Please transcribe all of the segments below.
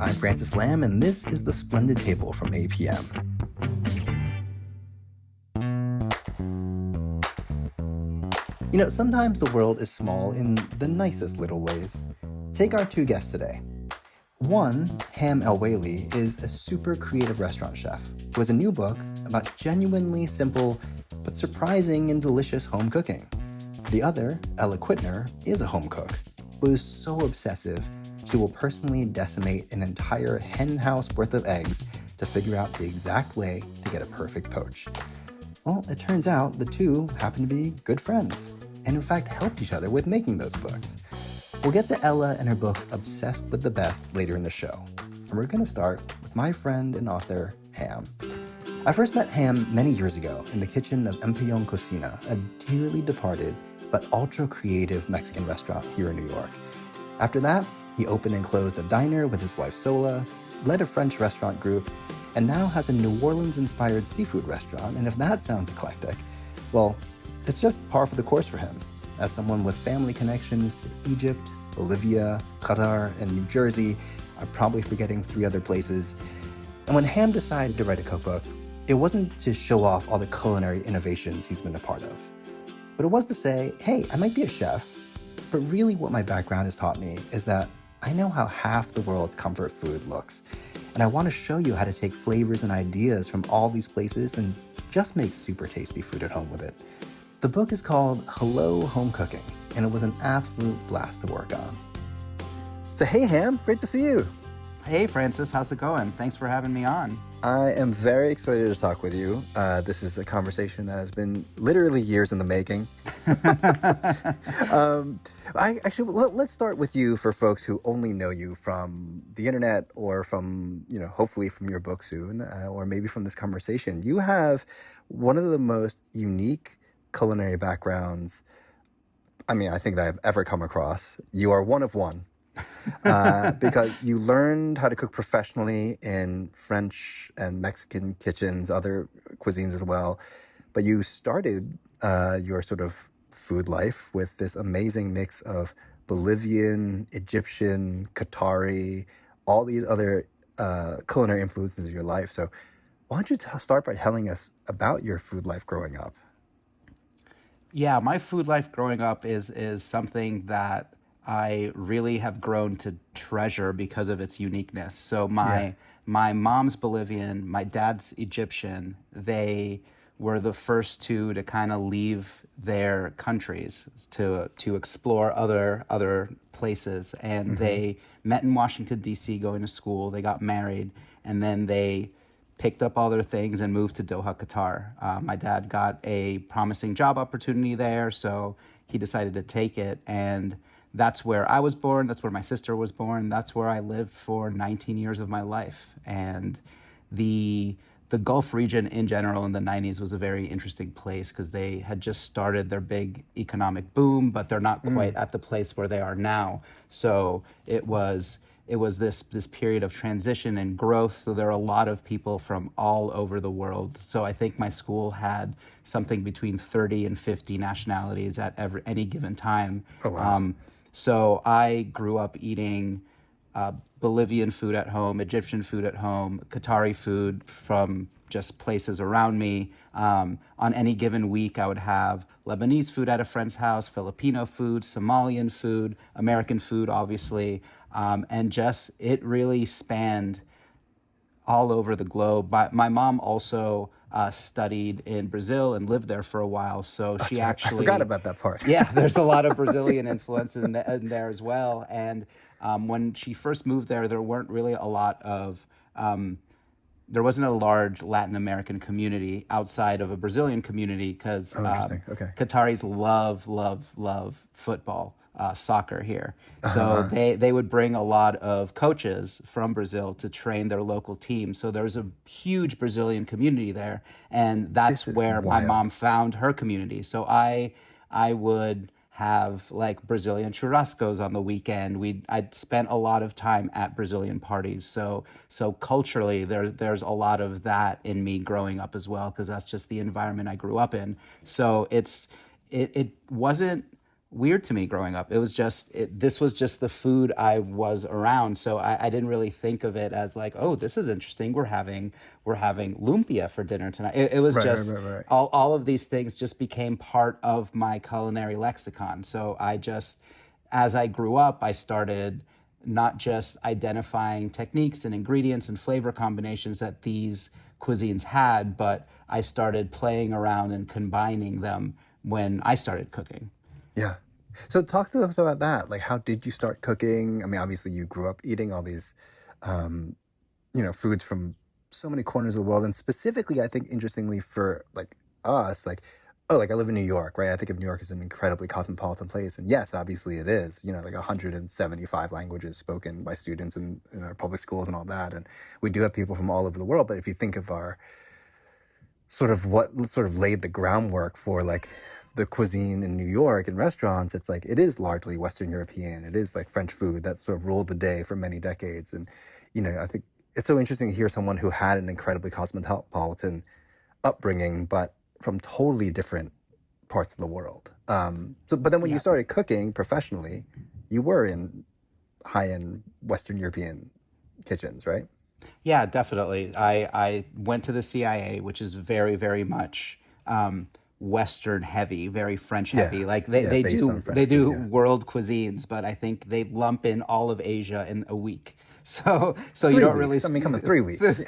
I'm Francis Lamb, and this is the Splendid Table from APM. You know, sometimes the world is small in the nicest little ways. Take our two guests today. One, Ham El-Waylly, is a super creative restaurant chef who has a new book about genuinely simple but surprising and delicious home cooking. The other, Ella Quittner, is a home cook who is so obsessive she will personally decimate an entire hen house worth of eggs to figure out the exact way to get a perfect poach. Well, it turns out the two happen to be good friends, and in fact helped each other with making those books. We'll get to Ella and her book Obsessed with the Best later in the show, and we're going to start with my friend and author, Ham. I first met Ham many years ago in the kitchen of Empellón Cocina, a dearly departed but ultra-creative Mexican restaurant here in New York. After that, he opened and closed a diner with his wife Sola, led a French restaurant group, and now has a New Orleans-inspired seafood restaurant. And if that sounds eclectic, well, it's just par for the course for him. As someone with family connections to Egypt, Bolivia, Qatar, and New Jersey, I'm probably forgetting 3 other places. And when Ham decided to write a cookbook, it wasn't to show off all the culinary innovations he's been a part of, but it was to say, hey, I might be a chef, but really what my background has taught me is that I know how half the world's comfort food looks, and I want to show you how to take flavors and ideas from all these places and just make super tasty food at home with it. The book is called Hello Home Cooking, and it was an absolute blast to work on. So hey Ham, great to see you. Hey Francis, how's it going? Thanks for having me on. I am very excited to talk with you. This is a conversation that has been literally years in the making. Let's start with you for folks who only know you from the internet or from, hopefully from your book soon, or maybe from this conversation. You have one of the most unique culinary backgrounds, I think that I've ever come across. You are one of one. Because you learned how to cook professionally in French and Mexican kitchens, other cuisines as well. But you started your sort of food life with this amazing mix of Bolivian, Egyptian, Qatari, all these other culinary influences of your life. So why don't you start by telling us about your food life growing up? Yeah, my food life growing up is something that I really have grown to treasure because of its uniqueness. So my mom's Bolivian, my dad's Egyptian. They were the first two to kind of leave their countries to explore other places, and they met in Washington D.C. going to school. They got married, and then they picked up all their things and moved to Doha, Qatar. My dad got a promising job opportunity there, so he decided to take it, and that's where I was born. That's where my sister was born. That's where I lived for 19 years of my life. And the Gulf region in general in the 90s was a very interesting place because they had just started their big economic boom, but they're not quite at the place where they are now. So it was this period of transition and growth. So there are a lot of people from all over the world. So I think my school had something between 30 and 50 nationalities at any given time. Oh, wow. So I grew up eating Bolivian food at home, Egyptian food at home, Qatari food from just places around me. On any given week, I would have Lebanese food at a friend's house, Filipino food, Somalian food, American food, obviously. And just it really spanned all over the globe. My mom also studied in Brazil and lived there for a while. So That's she right. actually... I forgot about that part. Yeah, there's a lot of Brazilian influence in there as well. And when she first moved there, there weren't really a lot of... there wasn't a large Latin American community outside of a Brazilian community because Qataris love football. Soccer here. So they would bring a lot of coaches from Brazil to train their local team. So there's a huge Brazilian community there. And that's where wild. my mom found her community. So I would have like Brazilian churrascos on the weekend. I'd spent a lot of time at Brazilian parties. So culturally there's a lot of that in me growing up as well, because that's just the environment I grew up in. So it wasn't weird to me growing up. It was just this was just the food I was around, so I didn't really think of it as like, oh, this is interesting. We're having lumpia for dinner tonight. It was Right, right, just right, right. all of these things just became part of my culinary lexicon. So I just, as I grew up, I started not just identifying techniques and ingredients and flavor combinations that these cuisines had, but I started playing around and combining them when I started cooking. Yeah. So talk to us about that. Like, how did you start cooking? I mean, obviously you grew up eating all these, um, foods from so many corners of the world, and specifically, I think, interestingly for like us, like, oh, like I live in New York, right? I think of New York as an incredibly cosmopolitan place, and yes, obviously it is. Like 175 languages spoken by students in our public schools and all that, and we do have people from all over the world. But if you think of our sort of what sort of laid the groundwork for like the cuisine in New York and restaurants, it's like it is largely Western European. It is like French food that sort of ruled the day for many decades. And I think it's so interesting to hear someone who had an incredibly cosmopolitan upbringing, but from totally different parts of the world. But then when you Yeah. started cooking professionally, you were in high-end Western European kitchens, right? Yeah, definitely. I went to the CIA, which is very, very much Western heavy, very French Yeah, heavy. Like yeah, based on they French food. do Yeah, world cuisines, but I think they lump in all of Asia in a week. So you three don't really weeks. I mean, come on, 3 weeks.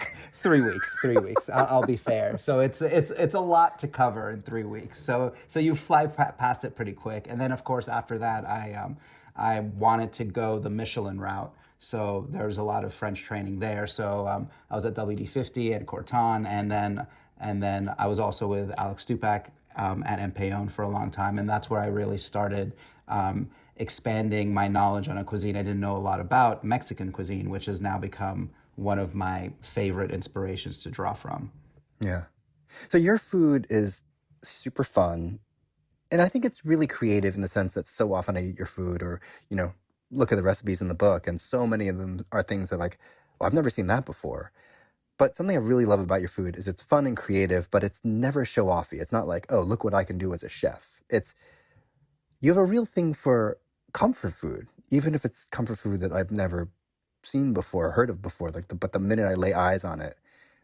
3 weeks, 3 weeks. I'll be fair. So it's a lot to cover in 3 weeks. So you fly past it pretty quick, and then of course after that I wanted to go the Michelin route. So there's a lot of French training there. So I was at WD-50 and Corton, and then I was also with Alex Stupak at Empeon for a long time, and that's where I really started expanding my knowledge on a cuisine I didn't know a lot about, Mexican cuisine, which has now become one of my favorite inspirations to draw from. Yeah. So your food is super fun. And I think it's really creative in the sense that so often I eat your food or, look at the recipes in the book, and so many of them are things that like, oh, I've never seen that before. But something I really love about your food is it's fun and creative, but it's never show offy. It's not like, oh, look what I can do as a chef. It's you have a real thing for comfort food, even if it's comfort food that I've never seen before, heard of before. But the minute I lay eyes on it,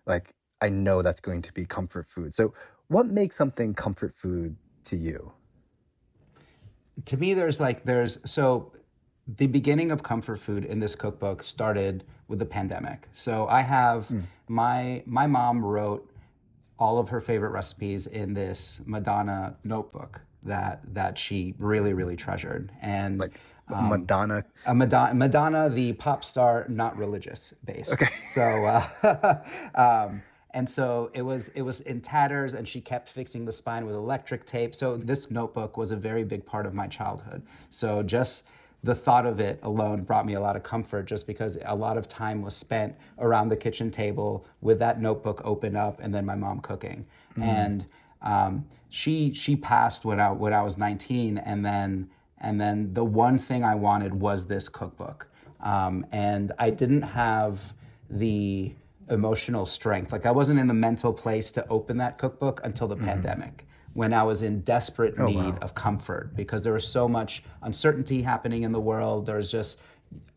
like I know that's going to be comfort food. So, what makes something comfort food to you? To me, there's so the beginning of comfort food in this cookbook started with the pandemic. So I have my mom wrote all of her favorite recipes in this Madonna notebook that she really, really treasured. And Like Madonna. Madonna, the pop star, not religious based. Okay. So, and so it was in tatters, and she kept fixing the spine with electric tape. So this notebook was a very big part of my childhood. So just the thought of it alone brought me a lot of comfort, just because a lot of time was spent around the kitchen table with that notebook open up, and then my mom cooking. And she passed when I was 19, and then the one thing I wanted was this cookbook, and I didn't have the emotional strength. Like I wasn't in the mental place to open that cookbook until the pandemic, when I was in desperate Oh, need wow. of comfort, because there was so much uncertainty happening in the world.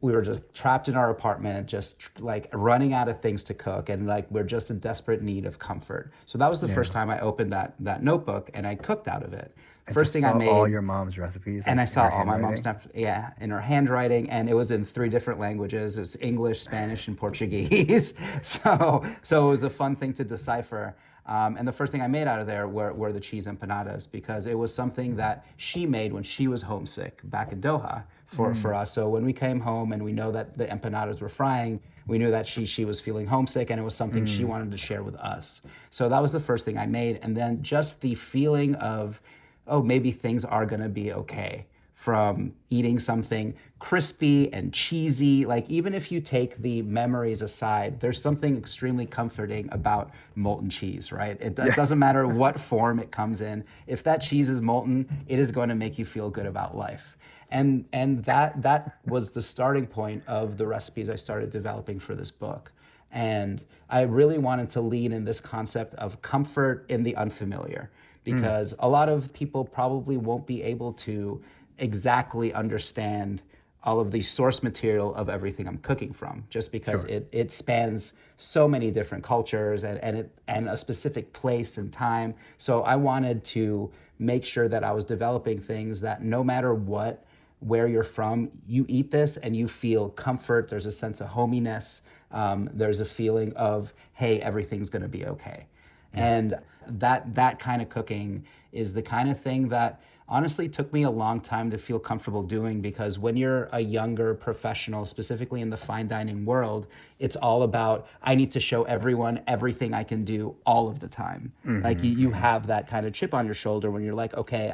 We were just trapped in our apartment, just like running out of things to cook, and like we're just in desperate need of comfort. So that was the first time I opened that notebook, and I cooked out of it. I First just thing I saw all made, your mom's recipes, and like I in her saw all my mom's handwriting. stuff, yeah, in her handwriting, and it was in 3 different languages. It was English, Spanish, and Portuguese. So it was a fun thing to decipher. And the first thing I made out of there were the cheese empanadas, because it was something that she made when she was homesick back in Doha for us. So when we came home and we know that the empanadas were frying, we knew that she was feeling homesick, and it was something she wanted to share with us. So that was the first thing I made. And then just the feeling of, oh, maybe things are going to be okay from eating something crispy and cheesy. Like, even if you take the memories aside, there's something extremely comforting about molten cheese, right? It doesn't matter what form it comes in. If that cheese is molten, it is going to make you feel good about life. And that was the starting point of the recipes I started developing for this book. And I really wanted to lean in this concept of comfort in the unfamiliar, because a lot of people probably won't be able to exactly understand all of the source material of everything I'm cooking from, just because Sure. it spans so many different cultures and a specific place and time. So I wanted to make sure that I was developing things that no matter where you're from, you eat this and you feel comfort. There's a sense of hominess. There's a feeling of, hey, everything's going to be okay. And that kind of cooking is the kind of thing that honestly took me a long time to feel comfortable doing, because when you're a younger professional, specifically in the fine dining world, it's all about, I need to show everyone everything I can do all of the time. Like you have that kind of chip on your shoulder when you're like, okay,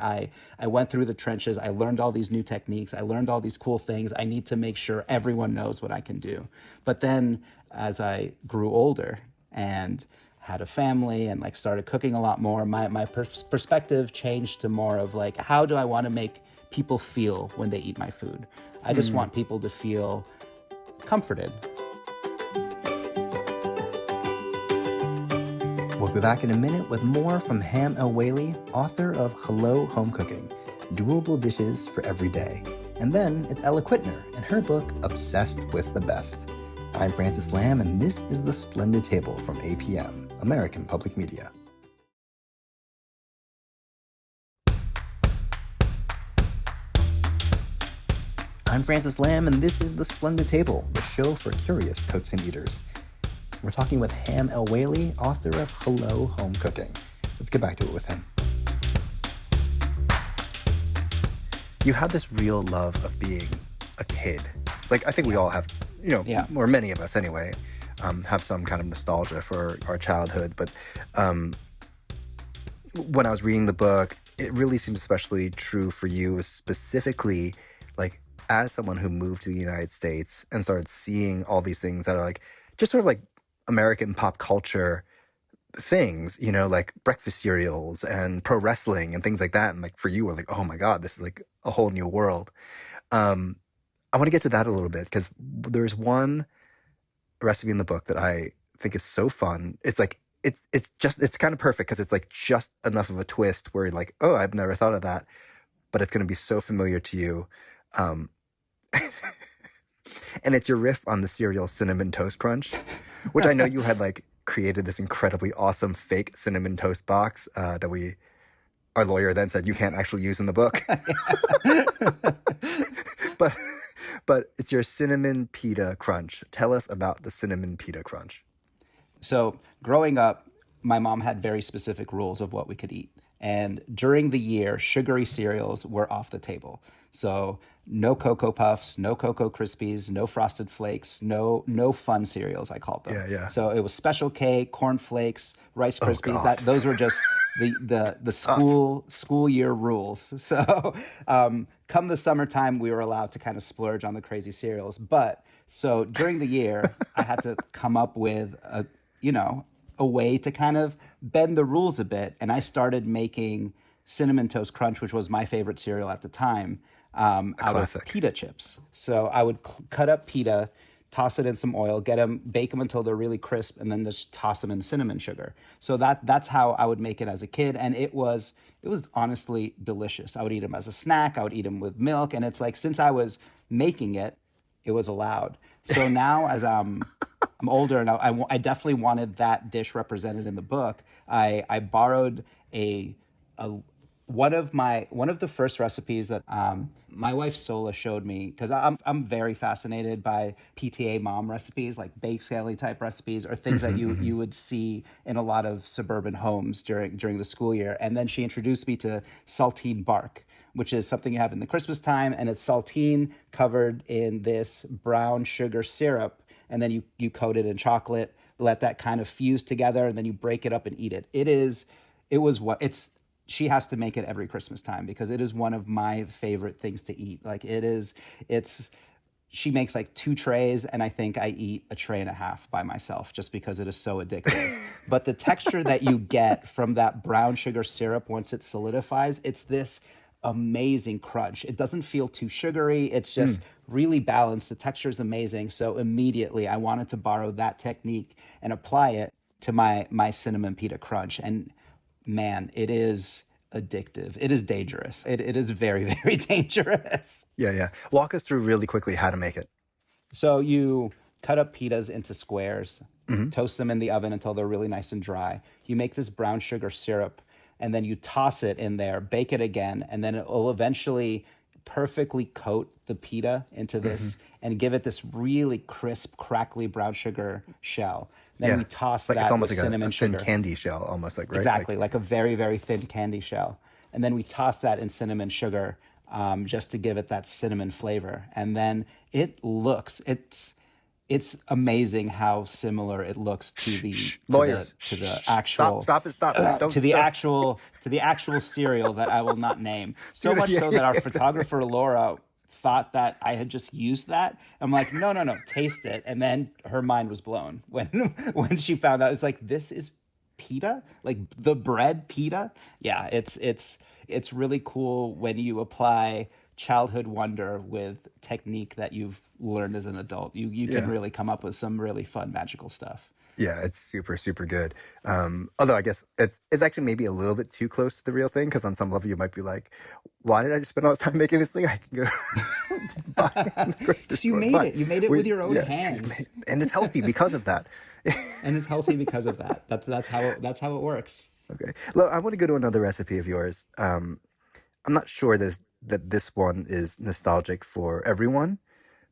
I went through the trenches, I learned all these new techniques, I learned all these cool things, I need to make sure everyone knows what I can do. But then as I grew older and had a family and like started cooking a lot more, my perspective changed to more of like, how do I want to make people feel when they eat my food? I just want people to feel comforted. We'll be back in a minute with more from Ham El-Waylly, author of Hello Home Cooking, Doable Dishes for Every Day. And then it's Ella Quittner and her book, Obsessed with the Best. I'm Francis Lamb, and this is the Splendid Table from APM, American Public Media. I'm Francis Lamb, and this is the Splendid Table, the show for curious cooks and eaters. We're talking with Ham El-Waylly, author of Hello Home Cooking. Let's get back to it with him. You have this real love of being a kid. Like, I think we all have, or many of us anyway, have some kind of nostalgia for our childhood. But when I was reading the book, it really seems especially true for you, specifically, like, as someone who moved to the United States and started seeing all these things that are like, just sort of like American pop culture things, like breakfast cereals and pro wrestling and things like that. And like for you, we're like, oh my God, this is like a whole new world. I want to get to that a little bit, because there's one recipe in the book that I think is so fun. It's like, it's kind of perfect, because it's like just enough of a twist where you're like, oh, I've never thought of that, but it's going to be so familiar to you. And it's your riff on the cereal Cinnamon Toast Crunch, which I know you had like created this incredibly awesome fake cinnamon toast box that our lawyer then said you can't actually use in the book. but it's your cinnamon pita crunch. Tell us about the cinnamon pita crunch. So growing up, my mom had very specific rules of what we could eat. And during the year, sugary cereals were off the table. So no Cocoa Puffs, no Cocoa Krispies, no Frosted Flakes, no fun cereals, I called them. Yeah. So it was Special K, Corn Flakes, Rice Krispies. Those were just the school year rules. So come the summertime, we were allowed to kind of splurge on the crazy cereals. But so during the year, I had to come up with a way to kind of bend the rules a bit. And I started making Cinnamon Toast Crunch, which was my favorite cereal at the time, out of pita chips. So I would cut up pita, toss it in some oil, bake them until they're really crisp, and then just toss them in cinnamon sugar. So that's how I would make it as a kid. And it was honestly delicious. I would eat them as a snack. I would eat them with milk. And it's like, since I was making it, it was allowed. So now as I'm older and I definitely wanted that dish represented in the book, I borrowed one of the first recipes that my wife Sola showed me, because I'm very fascinated by PTA mom recipes, like bake sale type recipes, or things that you would see in a lot of suburban homes during the school year. And then she introduced me to saltine bark, which is something you have in the Christmas time, and it's saltine covered in this brown sugar syrup, and then you coat it in chocolate, let that kind of fuse together, and then you break it up and eat it. She has to make it every Christmas time, because it is one of my favorite things to eat. Like she makes like 2 trays, and I think I eat a tray and a half by myself, just because it is so addictive. But the texture that you get from that brown sugar syrup, once it solidifies, it's this amazing crunch. It doesn't feel too sugary. It's just really balanced. The texture is amazing. So immediately I wanted to borrow that technique and apply it to my cinnamon pita crunch. And man, it is addictive. It is dangerous. It is very, very dangerous. Yeah, yeah. Walk us through really quickly how to make it. So you cut up pitas into squares, toast them in the oven until they're really nice and dry. You make this brown sugar syrup, and then you toss it in there, bake it again, and then it will eventually perfectly coat the pita into this and give it this really crisp, crackly brown sugar shell. Then we toss like that it's almost with like cinnamon a thin sugar. candy shell, almost like, right? Exactly, like a very, very thin candy shell. And then we toss that in cinnamon sugar just to give it that cinnamon flavor. And then it's amazing how similar it looks to the Lawyers. to the actual Stop it. Don't, to the don't. actual cereal that I will not name. So much so that our photographer Laura thought that I had just used that. I'm like, no, taste it. And then her mind was blown when she found out. It's like, this is pita, like the bread pita. Yeah, it's really cool when you apply childhood wonder with technique that you've learned as an adult. You can really come up with some really fun magical stuff. Yeah, it's super, super good. Although I guess it's actually maybe a little bit too close to the real thing, because on some level you might be like, why did I just spend all this time making this thing? I can go buy it in the grocery So you store. made But it. You made it with your own hands. And it's healthy because of that. And it's healthy because of that. That's how it works. Okay. Look, I want to go to another recipe of yours. I'm not sure that this one is nostalgic for everyone,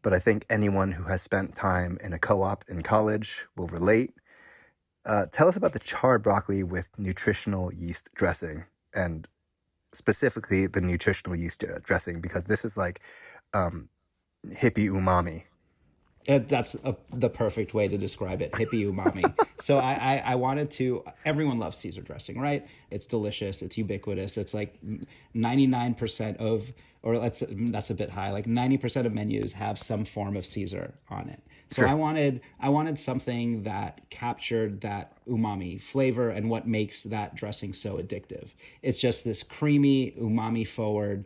but I think anyone who has spent time in a co-op in college will relate. Tell us about the charred broccoli with nutritional yeast dressing, and specifically the nutritional yeast dressing, because this is like hippie umami. That's the perfect way to describe it, hippie umami. So I wanted to, everyone loves Caesar dressing, right? It's delicious, it's ubiquitous. It's like 99% of, or that's a bit high, like 90% of menus have some form of Caesar on it. So Sure. I wanted something that captured that umami flavor and what makes that dressing so addictive. It's just this creamy, umami forward,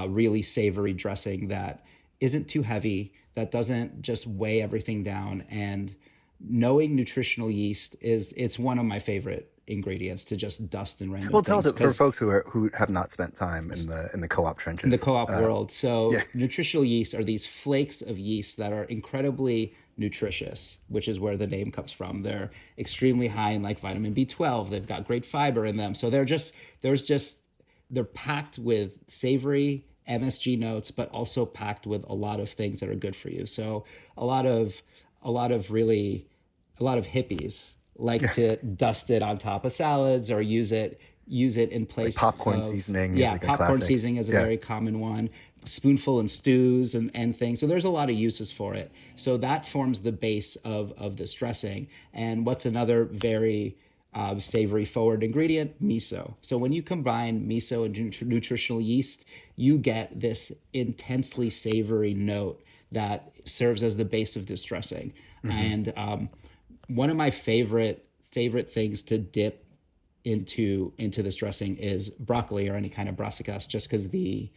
really savory dressing that isn't too heavy, that doesn't just weigh everything down. And knowing nutritional yeast it's one of my favorite ingredients to just dust and random Well, tell us things. for folks who have not spent time in the co-op trenches. In the co-op world. So yeah. nutritional yeast are these flakes of yeast that are incredibly nutritious, which is where the name comes from. They're extremely high in like vitamin B12. They've got great fiber in them. So they're packed with savory MSG notes, but also packed with a lot of things that are good for you. So a lot of hippies like to dust it on top of salads or use it in place like popcorn of, seasoning. Yeah, is like popcorn a classic. seasoning is a very common one. Spoonful in stews and things. So there's a lot of uses for it. So that forms the base of this dressing. And what's another very savory forward ingredient? Miso. So when you combine miso and nutritional yeast, you get this intensely savory note that serves as the base of this dressing. And one of my favorite things to dip into this dressing is broccoli or any kind of brassicas, just because the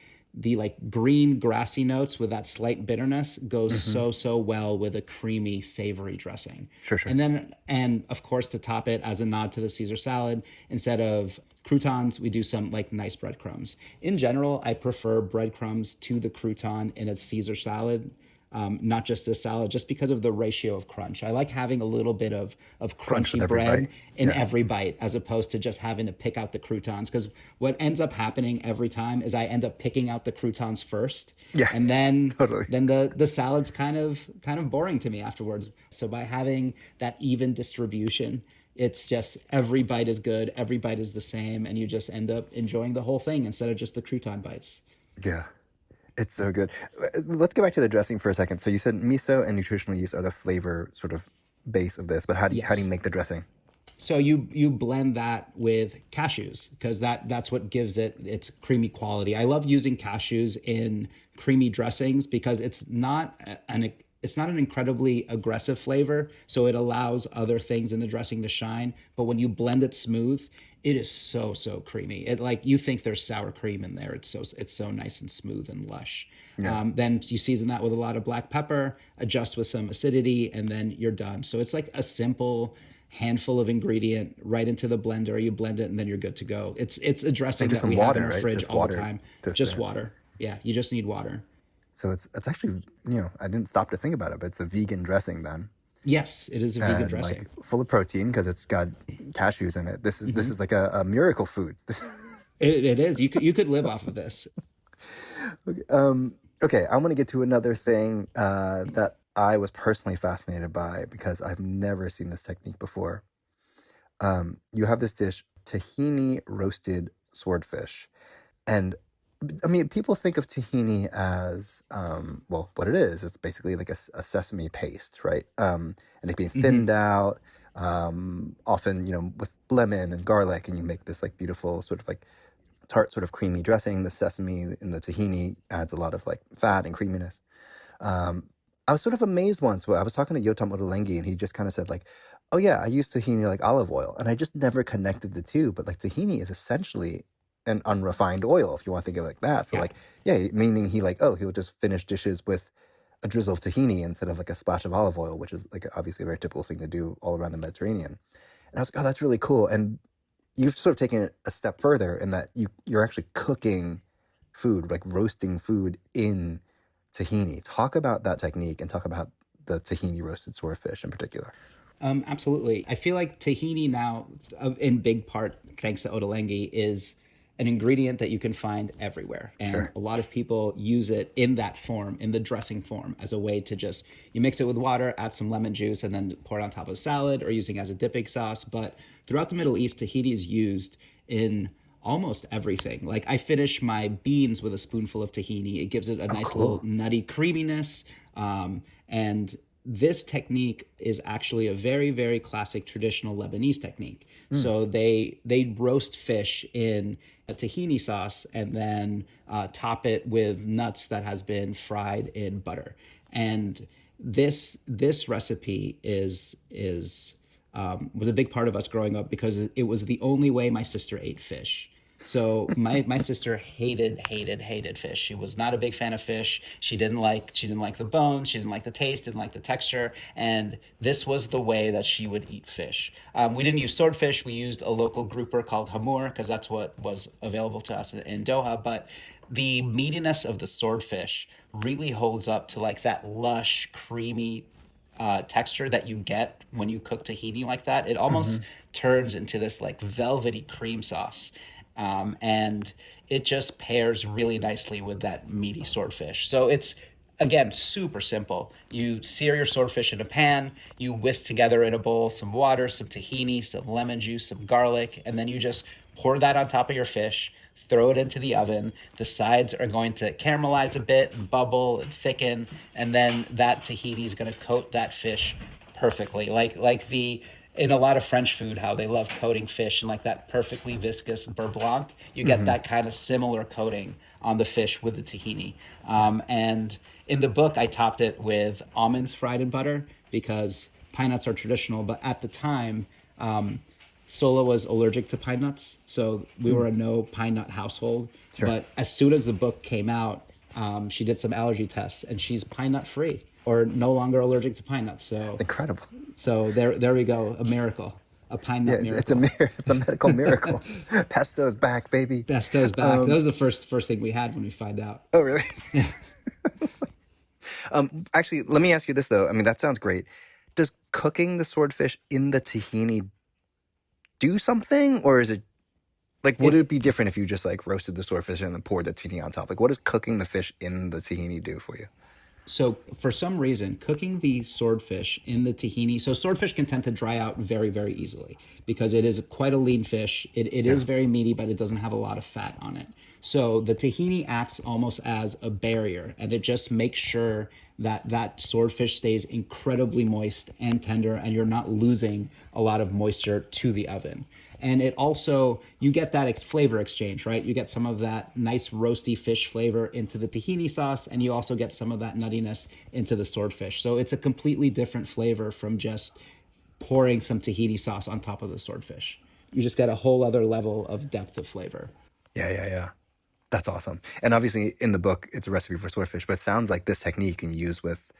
like green grassy notes with that slight bitterness goes so well with a creamy savory dressing. Sure. And of course, to top it, as a nod to the Caesar salad, instead of croutons, we do some like nice breadcrumbs. In general, I prefer breadcrumbs to the crouton in a Caesar salad. Not just this salad, just because of the ratio of crunch. I like having a little bit of Crunch crunchy with every bread bite. in every bite, as opposed to just having to pick out the croutons. Because what ends up happening every time is I end up picking out the croutons first, and then Totally. then the salad's kind of boring to me afterwards. So by having that even distribution, it's just every bite is good, every bite is the same, and you just end up enjoying the whole thing instead of just the crouton bites. Yeah. It's so good. Let's go back to the dressing for a second. So you said miso and nutritional yeast are the flavor sort of base of this, but how do you make the dressing? So you blend that with cashews, because that's what gives it its creamy quality. I love using cashews in creamy dressings because it's not an incredibly aggressive flavor, so it allows other things in the dressing to shine. But when you blend it smooth, it is so creamy. It like you think there's sour cream in there. It's so nice and smooth and lush. Yeah. Then you season that with a lot of black pepper, adjust with some acidity, and then you're done. So it's like a simple handful of ingredient right into the blender. You blend it, and then you're good to go. It's a dressing And just that we some have water, in our right? fridge Just all the water. time. To, Just to- water. Yeah, you just need water. So it's actually, I didn't stop to think about it, but it's a vegan dressing then. Yes, it is a vegan And like dressing. full of protein because it's got cashews in it. This is like a miracle food. It is. You could live off of this. Okay, I want to get to another thing that I was personally fascinated by because I've never seen this technique before. You have this dish, tahini roasted swordfish. And I mean, people think of tahini as, well, what it is. It's basically like a sesame paste, right? And it's being thinned out, often, with lemon and garlic, and you make this like beautiful sort of like tart, sort of creamy dressing. The sesame in the tahini adds a lot of like fat and creaminess. I was sort of amazed once. I was talking to Yotam Ottolenghi, and he just kind of said like, "Oh yeah, I use tahini like olive oil," and I just never connected the two. But like tahini is essentially an unrefined oil, if you want to think of it like that. So Yeah. like, yeah, meaning he'll just finish dishes with a drizzle of tahini instead of like a splash of olive oil, which is like obviously a very typical thing to do all around the Mediterranean. And I was like, oh, that's really cool. And you've sort of taken it a step further in that you're actually cooking food, like roasting food in tahini. Talk about that technique and talk about the tahini roasted swordfish in particular. Absolutely. I feel like tahini now, in big part, thanks to Ottolenghi, is an ingredient that you can find everywhere. And Sure. a lot of people use it in that form, in the dressing form, as a way to just, you mix it with water, add some lemon juice, and then pour it on top of salad or using it as a dipping sauce. But throughout the Middle East, tahini is used in almost everything. Like I finish my beans with a spoonful of tahini. It gives it a nice cool. little nutty creaminess. And this technique is actually a very, very classic traditional Lebanese technique. So they roast fish in a tahini sauce and then top it with nuts that has been fried in butter. And this recipe was a big part of us growing up because it was the only way my sister ate fish. So my sister hated fish. She was not a big fan of fish. She didn't like the bones. She didn't like the taste. Didn't like the texture. And this was the way that she would eat fish. We didn't use swordfish. We used a local grouper called hamur because that's what was available to us in Doha. But the meatiness of the swordfish really holds up to like that lush, creamy texture that you get when you cook tahini like that. It almost turns into this like velvety cream sauce. And it just pairs really nicely with that meaty swordfish. So it's, again, super simple. You sear your swordfish in a pan, you whisk together in a bowl some water, some tahini, some lemon juice, some garlic, and then you just pour that on top of your fish, throw it into the oven. The sides are going to caramelize a bit and bubble and thicken, and then that tahini is going to coat that fish perfectly. In a lot of French food, how they love coating fish in like that perfectly viscous beurre blanc. You get that kind of similar coating on the fish with the tahini. And in the book, I topped it with almonds fried in butter because pine nuts are traditional. But at the time, Sola was allergic to pine nuts, so we were a no pine nut household. Sure. But as soon as the book came out, she did some allergy tests, and she's pine nut free or no longer allergic to pine nuts. So It's incredible. so there we go, a miracle, a pine nut miracle. It's a medical miracle. Pesto's back, baby. Pesto's back. That was the first thing we had when we found out. Oh, really? Actually, let me ask you this though. I mean, that sounds great. Does cooking the swordfish in the tahini do something, or is it like would it be different if you just like roasted the swordfish and then poured the tahini on top? Like, what does cooking the fish in the tahini do for you? So for some reason, cooking the swordfish in the tahini, so swordfish can tend to dry out very, very easily because it is quite a lean fish. It is very meaty, but it doesn't have a lot of fat on it. So the tahini acts almost as a barrier, and it just makes sure that that swordfish stays incredibly moist and tender, and you're not losing a lot of moisture to the oven. And it also, you get that flavor exchange, right? You get some of that nice roasty fish flavor into the tahini sauce, and you also get some of that nuttiness into the swordfish. So it's a completely different flavor from just pouring some tahini sauce on top of the swordfish. You just get a whole other level of depth of flavor. Yeah. That's awesome. And obviously in the book, it's a recipe for swordfish, but it sounds like this technique you can use with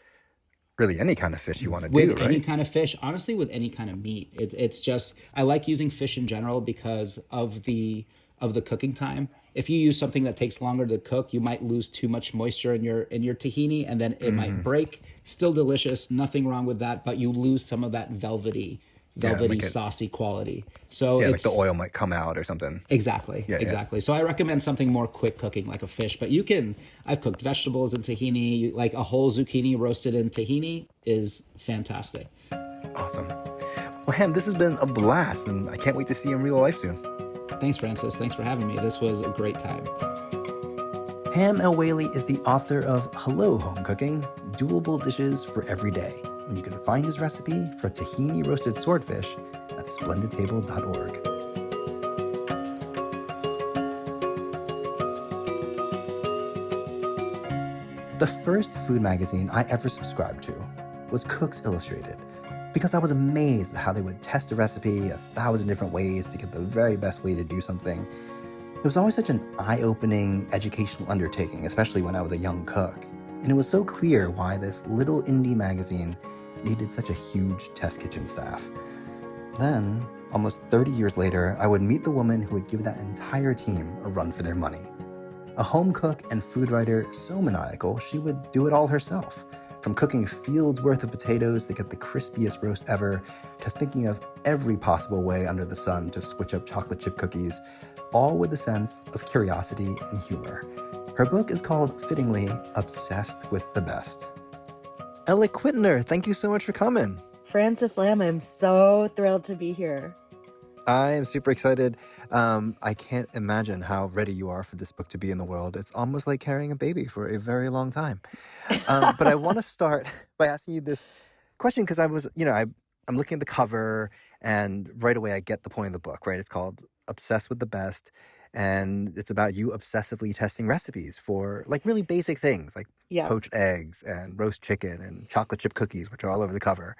really any kind of fish you want to With do, any right? kind of fish, honestly, with any kind of meat. It's just I like using fish in general because of the cooking time. If you use something that takes longer to cook, you might lose too much moisture in your tahini, and then it might Hmm. break. Still delicious, nothing wrong with that, but you lose some of that Yeah, velvety, saucy quality. So yeah, like the it's oil might come out or something. exactly, Yeah, yeah. exactly. So I recommend something more quick cooking like a fish, but you can, I've cooked vegetables in tahini, like a whole zucchini roasted in tahini is fantastic. Awesome. Well, Ham, this has been a blast, and I can't wait to see you in real life soon. Thanks, Francis. Thanks for having me. This was a great time. Ham El-Waylly is the author of Hello Home Cooking, Doable Dishes for Every Day. And you can find his recipe for tahini roasted swordfish at splendidtable.org. The first food magazine I ever subscribed to was Cook's Illustrated, because I was amazed at how they would test a recipe 1,000 different ways to get the very best way to do something. It was always such an eye-opening educational undertaking, especially when I was a young cook. And it was so clear why this little indie magazine needed such a huge test kitchen staff. Then, almost 30 years later, I would meet the woman who would give that entire team a run for their money. A home cook and food writer so maniacal, she would do it all herself. From cooking fields worth of potatoes to get the crispiest roast ever, to thinking of every possible way under the sun to switch up chocolate chip cookies, all with a sense of curiosity and humor. Her book is called, fittingly, Obsessed with the Best. Ella Quittner, thank you so much for coming. Francis Lamb, I'm so thrilled to be here. I am super excited. I can't imagine how ready you are for this book to be in the world. It's almost like carrying a baby for a very long time. But I want to start by asking you this question because I was, I'm looking at the cover and right away I get the point of the book, right? It's called Obsessed with the Best. And it's about you obsessively testing recipes for like really basic things like Yeah. poached eggs and roast chicken and chocolate chip cookies, which are all over the cover.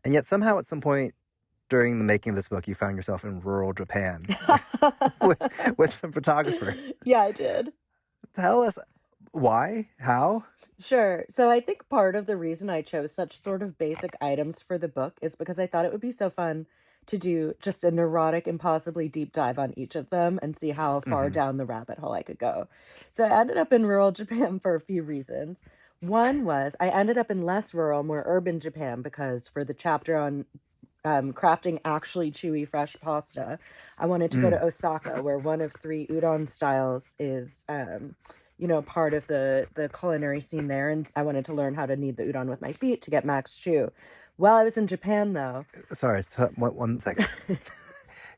And yet somehow at some point, during the making of this book, you found yourself in rural Japan with some photographers. Yeah, I did. Tell us why, how? Sure. So I think part of the reason I chose such sort of basic items for the book is because I thought it would be so fun to do just a neurotic, impossibly deep dive on each of them and see how far Mm-hmm. down the rabbit hole I could go. So I ended up in rural Japan for a few reasons. One was I ended up in less rural, more urban Japan because for the chapter on crafting actually chewy fresh pasta, I wanted to go to Osaka, where one of three udon styles is, part of the culinary scene there, and I wanted to learn how to knead the udon with my feet to get max chew. While I was in Japan, though, Sorry, one second.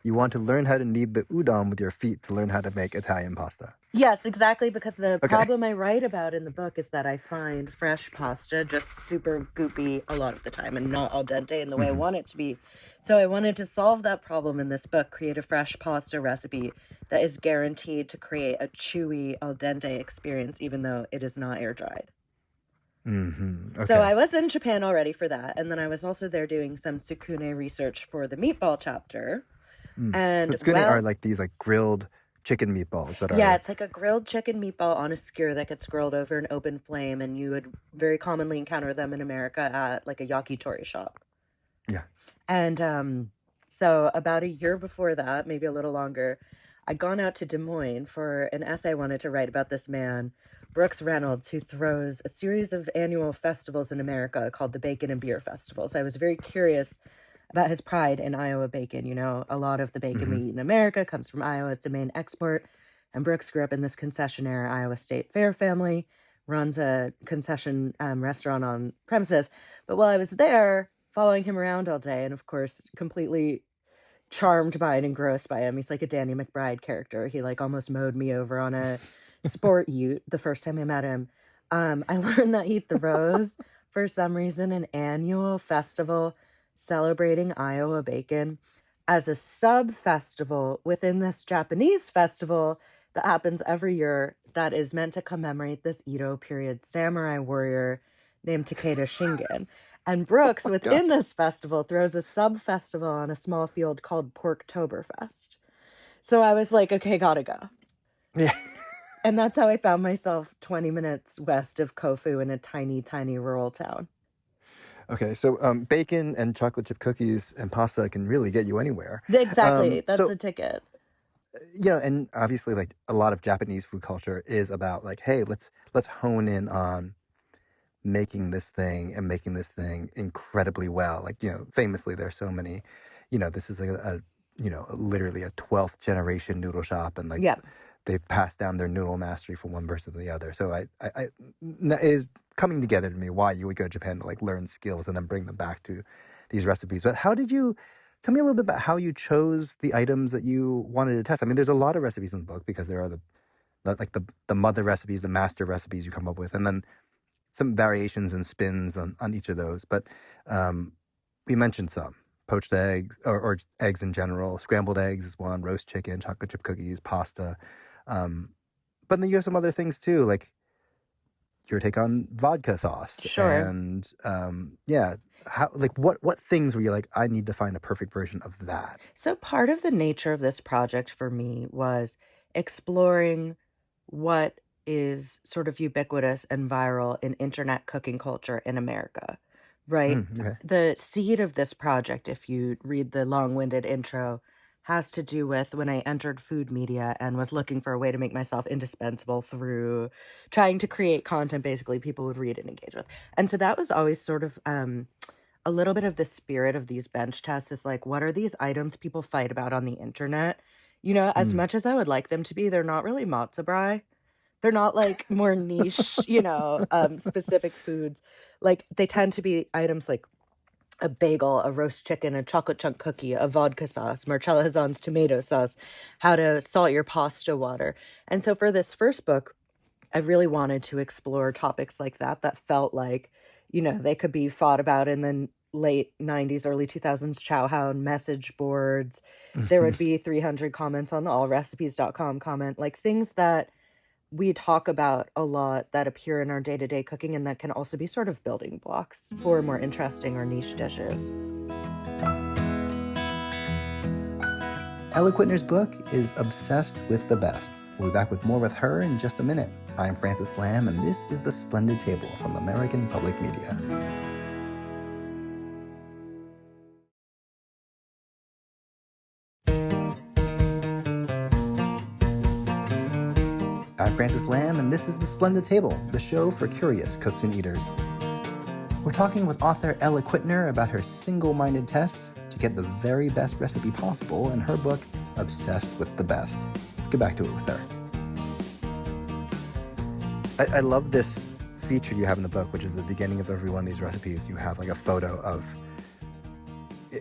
You want to learn how to knead the udon with your feet to learn how to make Italian pasta. yes, exactly, because the Okay. problem I write about in the book is that I find fresh pasta just super goopy a lot of the time and not al dente in the way I want it to be. So I wanted to solve that problem in this book, create a fresh pasta recipe that is guaranteed to create a chewy al dente experience, even though it is not air dried. Okay. So I was in Japan already for that, and then I was also there doing some tsukune research for the meatball chapter. And so tsukune are like these like grilled chicken meatballs that are... Yeah, it's like a grilled chicken meatball on a skewer that gets grilled over an open flame, and you would very commonly encounter them in America at like a yakitori shop. Yeah. And so about a year before that, maybe a little longer, I'd gone out to Des Moines for an essay I wanted to write about this man, Brooks Reynolds, who throws a series of annual festivals in America called the Bacon and Beer Festivals. I was very curious about his pride in Iowa bacon. You know, a lot of the bacon we eat in America comes from Iowa. It's a main export. And Brooks grew up in this concessionaire Iowa State Fair family, runs a concession restaurant on premises. But while I was there, following him around all day, and of course, completely charmed by and engrossed by him. He's like a Danny McBride character. He like almost mowed me over on a sport ute the first time I met him. I learned that he throws, for some reason, an annual festival celebrating Iowa bacon as a sub-festival within this Japanese festival that happens every year that is meant to commemorate this Edo period samurai warrior named Takeda Shingen. And Brooks, within this festival, throws a sub-festival on a small field called Porktoberfest. So I was like, okay, gotta go. Yeah. And that's how I found myself 20 minutes west of Kofu in a tiny, tiny rural town. Okay, so bacon and chocolate chip cookies and pasta can really get you anywhere. Exactly. That's So a ticket. and obviously, like a lot of Japanese food culture is about like, hey, let's hone in on making this thing and making this thing incredibly well. Like, famously, there's so many, this is like literally a 12th generation noodle shop, and like Yeah. they've passed down their noodle mastery from one person to the other. So it is coming together to me why you would go to Japan to like learn skills and then bring them back to these recipes. But how did you tell me a little bit about how you chose the items that you wanted to test? I mean, there's a lot of recipes in the book because there are the mother recipes, the master recipes you come up with, and then some variations and spins on each of those. But we mentioned some poached eggs or eggs in general. Scrambled eggs is one, roast chicken, chocolate chip cookies, pasta. But then you have some other things too, like your take on vodka sauce. Sure. And how, like what things were you like, I need to find a perfect version of that? So part of the nature of this project for me was exploring what is sort of ubiquitous and viral in internet cooking culture in America, right? Okay. The seed of this project, if you read the long-winded intro, has to do with when I entered food media and was looking for a way to make myself indispensable through trying to create content basically people would read and engage with. And so that was always sort of a little bit of the spirit of these bench tests is like, what are these items people fight about on the internet? As much as I would like them to be, they're not really matzo brie. They're not like more niche, specific foods. Like they tend to be items like a bagel, a roast chicken, a chocolate chunk cookie, a vodka sauce, Marcella Hazan's tomato sauce, how to salt your pasta water. And so for this first book, I really wanted to explore topics like that felt like, they could be fought about in the late 90s, early 2000s Chowhound message boards. There would be 300 comments on the allrecipes.com comment, like things that we talk about a lot that appear in our day-to-day cooking and that can also be sort of building blocks for more interesting or niche dishes. Ella Quittner's book is Obsessed with the Best. We'll be back with more with her in just a minute. I'm Francis Lamb, and this is the Splendid Table from American Public Media. I'm Francis Lamb, and this is the Splendid Table, the show for curious cooks and eaters. We're talking with author Ella Quittner about her single-minded tests to get the very best recipe possible in her book, Obsessed with the Best. Let's get back to it with her. I love this feature you have in the book, which is the beginning of every one of these recipes. You have like a photo of,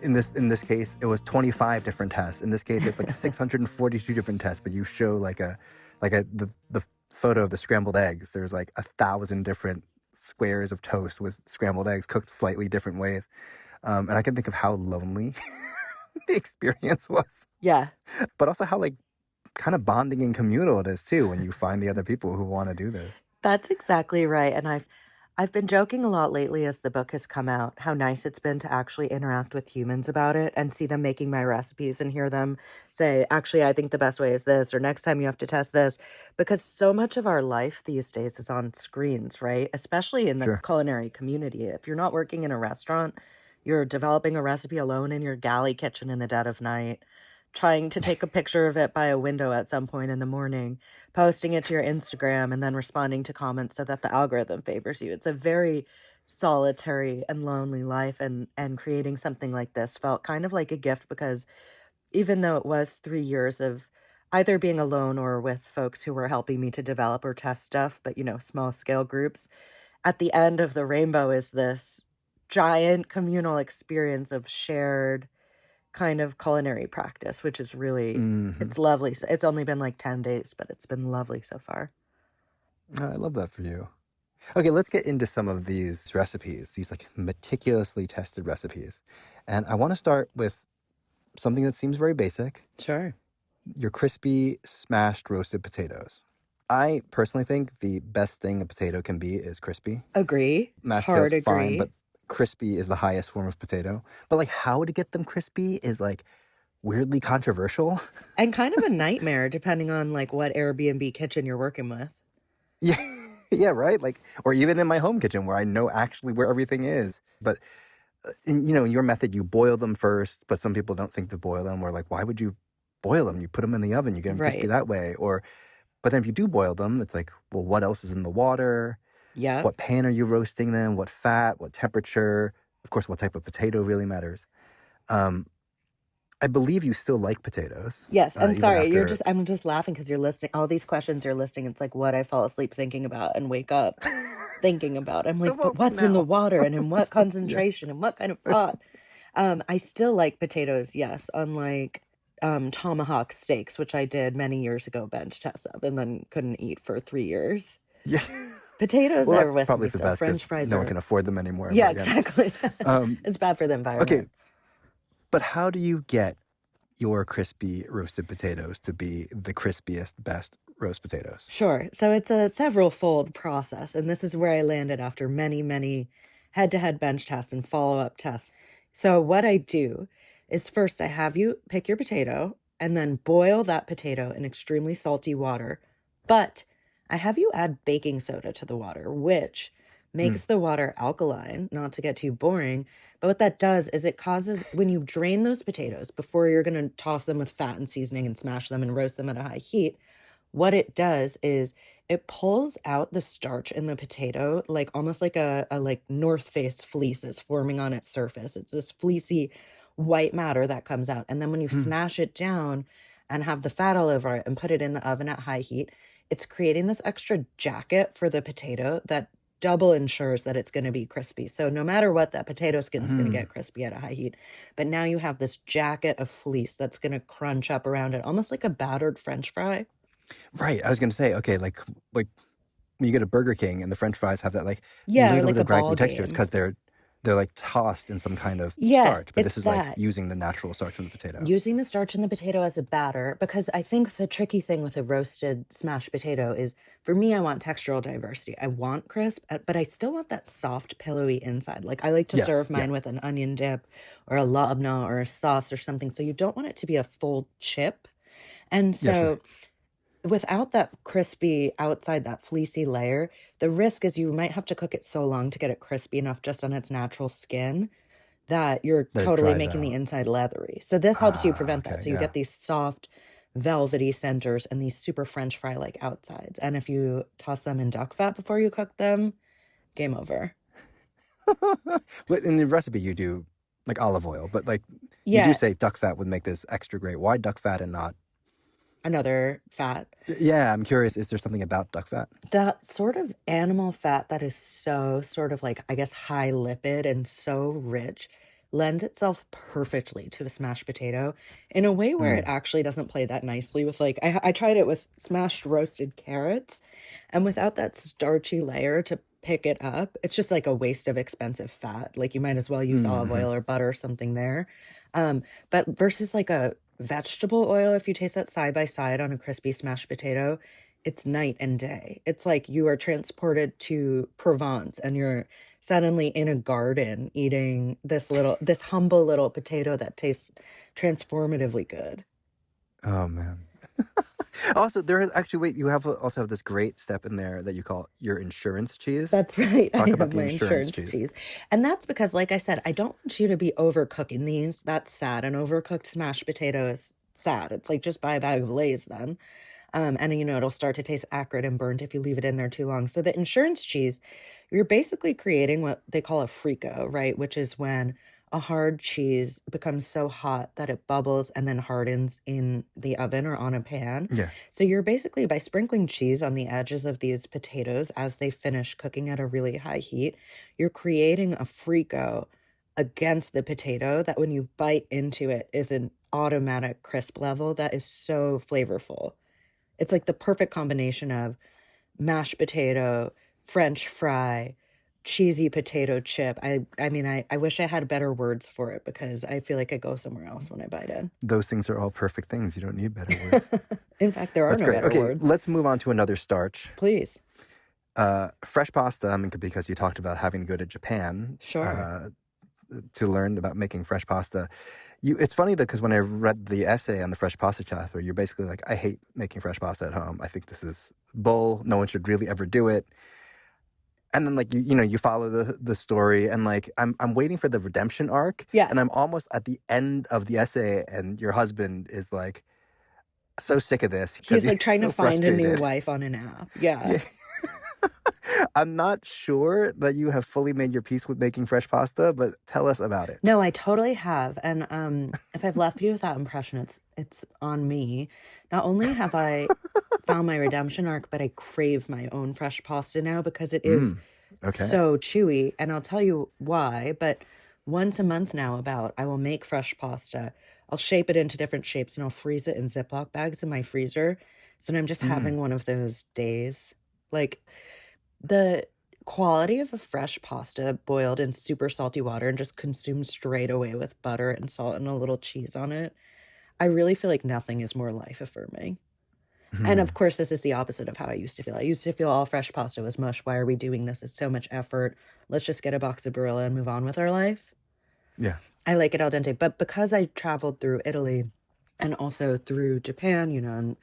in this case, it was 25 different tests. In this case, it's like 642 different tests, but you show the photo of the scrambled eggs. There's like 1,000 different squares of toast with scrambled eggs cooked slightly different ways. And I can think of how lonely the experience was. Yeah. But also how like kind of bonding and communal it is too when you find the other people who want to do this. That's exactly right. And I've been joking a lot lately as the book has come out, how nice it's been to actually interact with humans about it and see them making my recipes and hear them say, actually, I think the best way is this, or next time you have to test this. Because so much of our life these days is on screens, right? Especially in the Sure. culinary community. If you're not working in a restaurant, you're developing a recipe alone in your galley kitchen in the dead of night, trying to take a picture of it by a window at some point in the morning, posting it to your Instagram, and then responding to comments so that the algorithm favors you. It's a very solitary and lonely life, and creating something like this felt kind of like a gift because even though it was 3 years of either being alone or with folks who were helping me to develop or test stuff, but small scale groups, at the end of the rainbow is this giant communal experience of shared kind of culinary practice, which is really, it's lovely. So it's only been like 10 days, but it's been lovely so far. I love that for you. Okay, let's get into some of these recipes, these like meticulously tested recipes. And I want to start with something that seems very basic. Sure. Your crispy smashed roasted potatoes. I personally think the best thing a potato can be is crispy. Agree. Mashed Hard potatoes, agree. fine, but crispy is the highest form of potato. But like how to get them crispy is like weirdly controversial. And kind of a nightmare depending on like what Airbnb kitchen you're working with. Yeah, Yeah, right? Like, or even in my home kitchen where I know actually where everything is. But, in your method, you boil them first, but some people don't think to boil them. Or like, why would you boil them? You put them in the oven, you get them crispy Right. that way. But then if you do boil them, it's like, well, what else is in the water? Yep. What pan are you roasting them? What fat? What temperature? Of course, what type of potato really matters. Um, I believe you still like potatoes, Yes, and even sorry, after. I'm just laughing because you're listing all these questions you're listing. It's like what I fall asleep thinking about and wake up thinking about. I'm like, Don't fall but asleep what's in the now. water and in what Yeah. concentration and what kind of pot? I still like potatoes, yes, unlike tomahawk steaks, which I did many years ago, bench test of, and then couldn't eat for 3 years. Yeah. Potatoes Well, are that's with probably me for the still. best because French fries no one are, can afford them anymore ever yeah, again. exactly. Um, It's bad for the okay, environment. but how do you get your crispy roasted potatoes to be the crispiest, best roast potatoes? Sure. So it's a several-fold process, and this is where I landed after many, many head-to-head bench tests and follow-up tests. So what I do is first I have you pick your potato and then boil that potato in extremely salty water, but I have you add baking soda to the water, which Mm. makes the water alkaline, not to get too boring. But what that does is it causes, when you drain those potatoes before you're going to toss them with fat and seasoning and smash them and roast them at a high heat, what it does is it pulls out the starch in the potato, like almost like a like North Face fleece is forming on its surface. It's this fleecy white matter that comes out. And then when you Mm. smash it down and have the fat all over it and put it in the oven at high heat, it's creating this extra jacket for the potato that double ensures that it's going to be crispy. So no matter what, that potato skin's going to Mm. get crispy at a high heat. But now you have this jacket of fleece that's going to crunch up around it, almost like a battered French fry. Right. I was going to say, okay, like when you go to Burger King and the French fries have that like Yeah, or little like bit a of ball graggly textures game. because they're like tossed in some kind of Yeah, starch. But it's this is like that. using the natural starch from the potato. Using the starch in the potato as a batter, because I think the tricky thing with a roasted smashed potato is, for me, I want textural diversity. I want crisp, but I still want that soft, pillowy inside. Like I like to serve Yes. Yeah. mine with an onion dip or a labna or a sauce or something. So you don't want it to be a full chip. And Yeah. Sure. so without that crispy outside, that fleecy layer, the risk is you might have to cook it so long to get it crispy enough just on its natural skin that you're That it totally dries making the out. inside leathery. So this helps you Ah. prevent that. Okay. So you Yeah. get these soft, velvety centers and these super French fry like outsides. And if you toss them in duck fat before you cook them, game over. But in the recipe you do like olive oil, but like you do Yeah, say duck fat would make this extra great. Why duck fat and not? another fat. Yeah, I'm curious. Is there something about duck fat? That sort of animal fat that is so sort of like, I guess, high lipid and so rich lends itself perfectly to a smashed potato in a way where it Mm. actually doesn't play that nicely with like, I tried it with smashed roasted carrots, and without that starchy layer to pick it up, it's just like a waste of expensive fat. Like you might as well use olive Mm-hmm. oil or butter or something there. But versus like a vegetable oil, if you taste that side by side on a crispy smashed potato, it's night and day. It's like you are transported to Provence and you're suddenly in a garden eating this humble little potato that tastes transformatively good. Oh man. Also, there is actually wait. You have also have this great step in there that you call your insurance cheese. That's right. I Talk about have the my insurance insurance cheese. cheese. And that's because, like I said, I don't want you to be overcooking these. That's sad. An overcooked smashed potato is sad. It's like just buy a bag of Lay's then. And it'll start to taste acrid and burnt if you leave it in there too long. So the insurance cheese, you're basically creating what they call a frico, right? Which is when a hard cheese becomes so hot that it bubbles and then hardens in the oven or on a pan. Yeah. So you're basically, by sprinkling cheese on the edges of these potatoes as they finish cooking at a really high heat, you're creating a frico against the potato that when you bite into it is an automatic crisp level that is so flavorful. It's like the perfect combination of mashed potato, French fry, cheesy potato chip. I wish I had better words for it because I feel like I go somewhere else when I bite in. Those things are all perfect things. You don't need better words. In fact, there are That's no great. better Okay, words. let's move on to another starch. Please. Fresh pasta, I mean, because you talked about having to go to Japan Sure. to learn about making fresh pasta. It's funny though, because when I read the essay on the fresh pasta chapter, you're basically like, I hate making fresh pasta at home. I think this is bull. No one should really ever do it. And then like you follow the story, and like I'm waiting for the redemption arc, Yeah. and I'm almost at the end of the essay, and your husband is like so sick of this because He's like he's trying to so find a new frustrated. wife on an app. Yeah. Yeah. I'm not sure that you have fully made your peace with making fresh pasta, but tell us about it. No, I totally have. And if I've left you with that impression, it's on me. Not only have I found my redemption arc, but I crave my own fresh pasta now because it is Okay. so chewy. And I'll tell you why, but once a month now I will make fresh pasta. I'll shape it into different shapes and I'll freeze it in Ziploc bags in my freezer. So I'm just having one of those days. Like the quality of a fresh pasta boiled in super salty water and just consumed straight away with butter and salt and a little cheese on it. I really feel like nothing is more life affirming. And of course, this is the opposite of how I used to feel. I used to feel all fresh pasta was mush. Why are we doing this? It's so much effort. Let's just get a box of Barilla and move on with our life. Yeah. I like it al dente. But because I traveled through Italy and also through Japan, and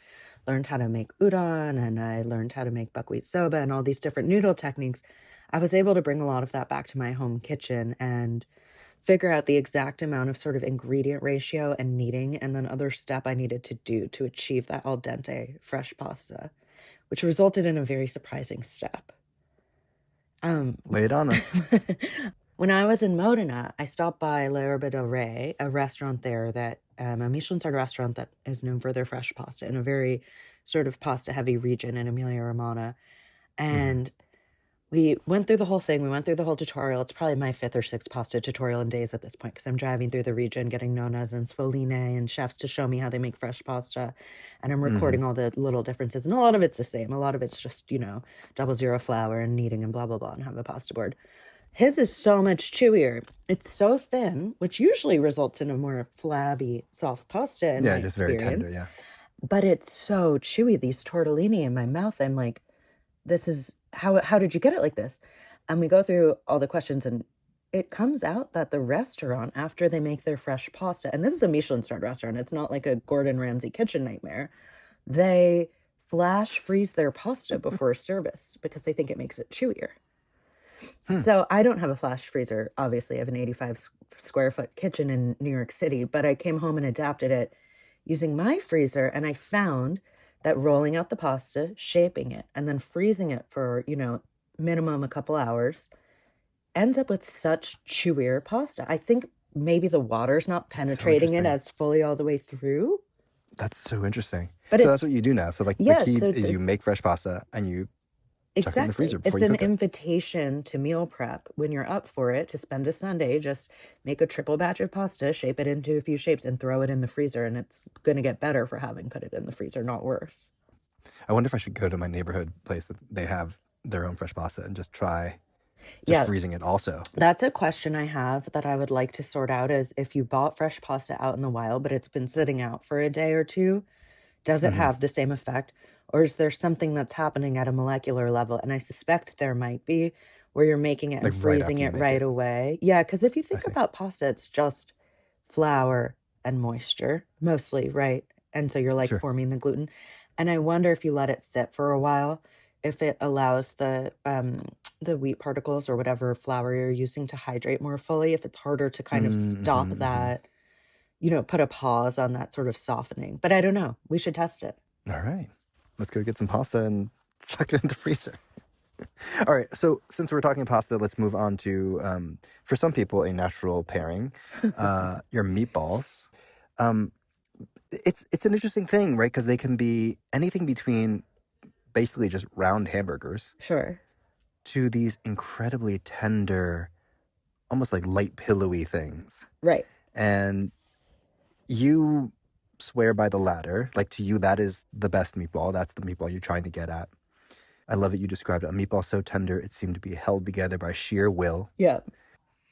learned how to make udon and I learned how to make buckwheat soba and all these different noodle techniques, I was able to bring a lot of that back to my home kitchen and figure out the exact amount of sort of ingredient ratio and kneading and then other step I needed to do to achieve that al dente fresh pasta, which resulted in a very surprising step. Lay it on us. When I was in Modena, I stopped by L'Erba del Re, a restaurant there that, a Michelin-starred restaurant that is known for their fresh pasta in a very sort of pasta-heavy region in Emilia-Romagna. And we went through the whole thing. We went through the whole tutorial. It's probably my 5th or 6th pasta tutorial in days at this point because I'm driving through the region, getting nonas and sfoline and chefs to show me how they make fresh pasta. And I'm recording all the little differences. And a lot of it's the same. A lot of it's just, 00 flour and kneading and blah, blah, blah, and have a pasta board. His is so much chewier. It's so thin, which usually results in a more flabby, soft pasta in my just very experience. tender, yeah. But it's so chewy. These tortellini in my mouth, I'm like, this is, how did you get it like this? And we go through all the questions, and it comes out that the restaurant, after they make their fresh pasta, and this is a Michelin-starred restaurant, it's not like a Gordon Ramsay kitchen nightmare, they flash freeze their pasta before service because they think it makes it chewier. So I don't have a flash freezer. Obviously, I have an 85 square foot kitchen in New York City, but I came home and adapted it using my freezer. And I found that rolling out the pasta, shaping it, and then freezing it for, minimum a couple hours ends up with such chewier pasta. I think maybe the water's not penetrating it as fully all the way through. That's so interesting. But so that's what you do now. So like the key is you make fresh pasta and you chuck it in the freezer before you cook it. It's an invitation to meal prep. When you're up for it, to spend a Sunday, just make a triple batch of pasta, shape it into a few shapes, and throw it in the freezer. And it's going to get better for having put it in the freezer, not worse. I wonder if I should go to my neighborhood place that they have their own fresh pasta and just try freezing it also. That's a question I have that I would like to sort out is if you bought fresh pasta out in the wild, but it's been sitting out for a day or two, does it have the same effect? Or is there something that's happening at a molecular level? And I suspect there might be, where you're making it and freezing it right away. Yeah, because if you think about pasta, it's just flour and moisture, mostly, right? And so you're forming the gluten. And I wonder if you let it sit for a while, if it allows the wheat particles or whatever flour you're using to hydrate more fully, if it's harder to kind of stop that, put a pause on that sort of softening. But I don't know. We should test it. All right. Let's go get some pasta and chuck it in the freezer. All right. So since we're talking pasta, let's move on to, for some people, a natural pairing, your meatballs. It's an interesting thing, right? Because they can be anything between basically just round hamburgers. Sure. To these incredibly tender, almost like light pillowy things. Right. And you swear by the latter. Like to you, that is the best meatball. That's the meatball you're trying to get at. I love it. You described it. A meatball so tender, it seemed to be held together by sheer will. Yeah.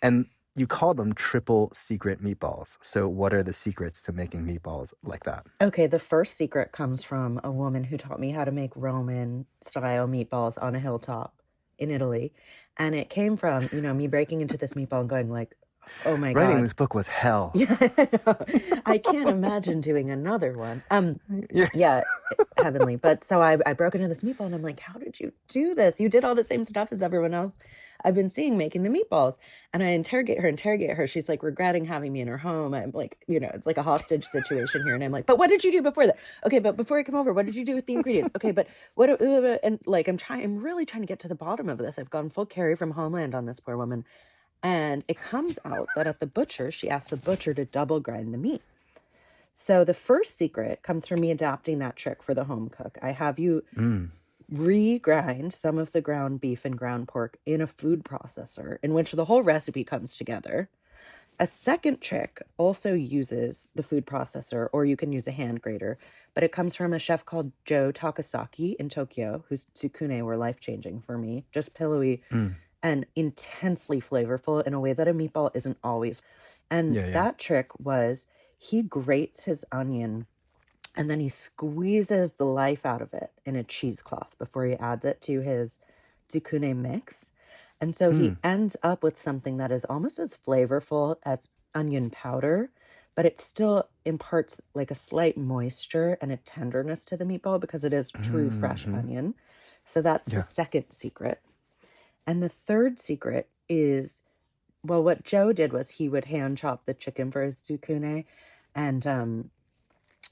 And you call them triple secret meatballs. So what are the secrets to making meatballs like that? Okay, the first secret comes from a woman who taught me how to make Roman-style meatballs on a hilltop in Italy. And it came from, me breaking into this meatball and going like, Oh my Writing God. this book was hell. Yeah, I can't imagine doing another one. Yeah. Yeah, heavenly. But so I broke into this meatball and I'm like, how did you do this? You did all the same stuff as everyone else I've been seeing making the meatballs. And I interrogate her. She's like regretting having me in her home. I'm like, it's like a hostage situation here. And I'm like, but what did you do before that? Okay, but before I come over, what did you do with the ingredients? Okay, but what, and like, I'm really trying to get to the bottom of this. I've gone full Carrie from Homeland on this poor woman. And it comes out that at the butcher, she asked the butcher to double grind the meat. So the first secret comes from me adapting that trick for the home cook. I have you regrind some of the ground beef and ground pork in a food processor in which the whole recipe comes together. A second trick also uses the food processor, or you can use a hand grater, but it comes from a chef called Joe Takasaki in Tokyo, whose tsukune were life-changing for me. Just pillowy and intensely flavorful in a way that a meatball isn't always. And that trick was he grates his onion and then he squeezes the life out of it in a cheesecloth before he adds it to his tsukune mix. And so he ends up with something that is almost as flavorful as onion powder, but it still imparts like a slight moisture and a tenderness to the meatball because it is true fresh onion. So that's the second secret. And the third secret is, well, what Joe did was he would hand chop the chicken for his tsukune, and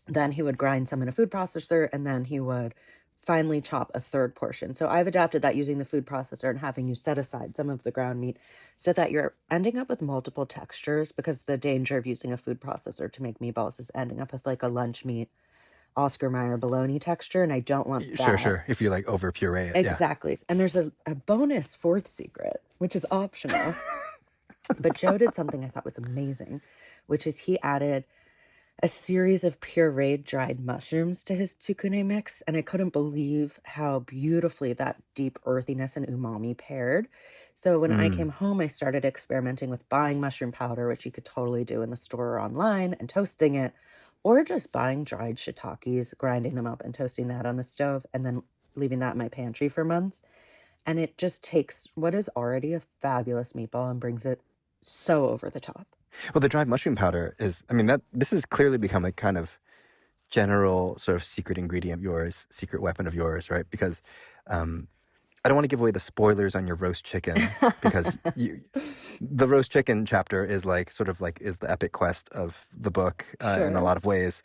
then he would grind some in a food processor, and then he would finally chop a third portion. So I've adapted that using the food processor and having you set aside some of the ground meat so that you're ending up with multiple textures, because the danger of using a food processor to make meatballs is ending up with like a lunch meat Oscar Mayer bologna texture, and I don't want that. Sure. If you like over puree it. Exactly. And there's a bonus fourth secret, which is optional. But Joe did something I thought was amazing, which is he added a series of pureed dried mushrooms to his tsukune mix, and I couldn't believe how beautifully that deep earthiness and umami paired. So when I came home, I started experimenting with buying mushroom powder, which you could totally do in the store or online, and toasting it, or just buying dried shiitakes, grinding them up and toasting that on the stove, and then leaving that in my pantry for months. And it just takes what is already a fabulous meatball and brings it so over the top. Well, the dried mushroom powder is, this has clearly become a kind of general sort of secret ingredient of yours, secret weapon of yours, right? Because I don't want to give away the spoilers on your roast chicken, because the roast chicken chapter is is the epic quest of the book in a lot of ways,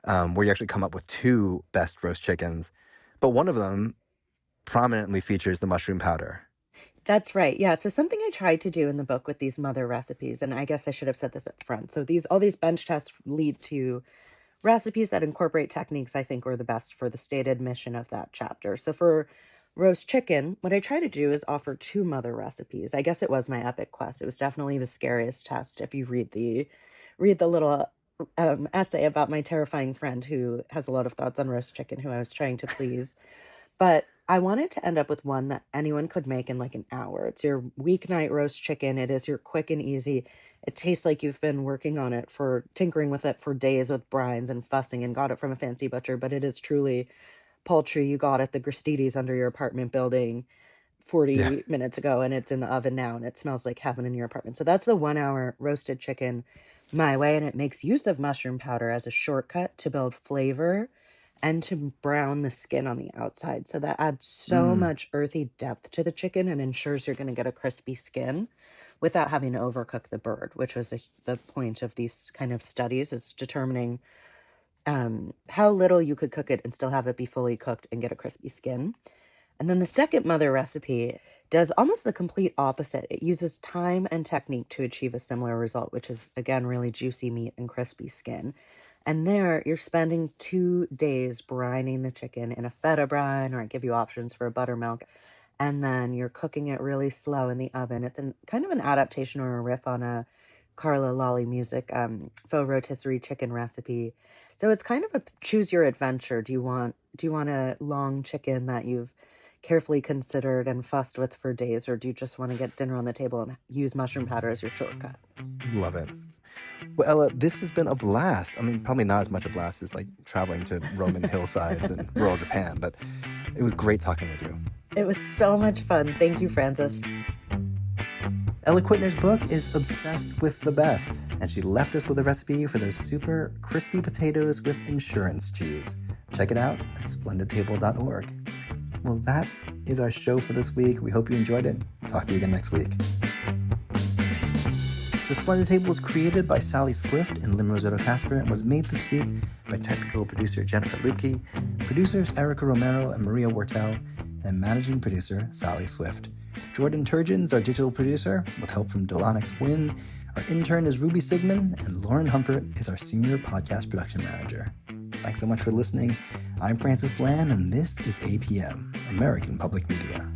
where you actually come up with two best roast chickens, but one of them prominently features the mushroom powder. That's right. Yeah. So something I tried to do in the book with these mother recipes, and I guess I should have said this up front. So all these bench tests lead to recipes that incorporate techniques I think were the best for the stated mission of that chapter. So for roast chicken, what I try to do is offer two mother recipes. I guess it was my epic quest. It was definitely the scariest test if you read the little essay about my terrifying friend who has a lot of thoughts on roast chicken, who I was trying to please. But I wanted to end up with one that anyone could make in like an hour. It's your weeknight roast chicken. It is your quick and easy. It tastes like you've been working on it tinkering with it for days with brines and fussing and got it from a fancy butcher, but it is truly poultry you got at the Gristides under your apartment building 40 minutes ago, and it's in the oven now, and it smells like heaven in your apartment. So that's the 1 hour roasted chicken my way, and it makes use of mushroom powder as a shortcut to build flavor and to brown the skin on the outside. So that adds so much earthy depth to the chicken and ensures you're going to get a crispy skin without having to overcook the bird, which was the point of these kind of studies, is determining how little you could cook it and still have it be fully cooked and get a crispy skin. And then the second mother recipe does almost the complete opposite. It uses time and technique to achieve a similar result, which is, again, really juicy meat and crispy skin. And there, you're spending 2 days brining the chicken in a feta brine, or I give you options for a buttermilk. And then you're cooking it really slow in the oven. It's kind of an adaptation or a riff on a Carla Lawley Music faux rotisserie chicken recipe. So it's kind of a choose your adventure. Do you want a long chicken that you've carefully considered and fussed with for days, or do you just want to get dinner on the table and use mushroom powder as your shortcut? Love it. Well, Ella, this has been a blast. Probably not as much a blast as like traveling to Roman hillsides in rural Japan, but it was great talking with you. It was so much fun. Thank you, Francis. Ella Quittner's book is Obsessed with the Best, and she left us with a recipe for those super crispy potatoes with insurance cheese. Check it out at splendidtable.org. Well, that is our show for this week. We hope you enjoyed it. Talk to you again next week. The Splendid Table was created by Sally Swift and Lim Rossetto Casper and was made this week by technical producer Jennifer Lubke, producers Erica Romero and Maria Wortel, and managing producer Sally Swift. Jordan Turgeon's our digital producer, with help from Delonix Wynn. Our intern is Ruby Sigmund, and Lauren Humpert is our senior podcast production manager. Thanks so much for listening. I'm Francis Lamb, and this is APM, American Public Media.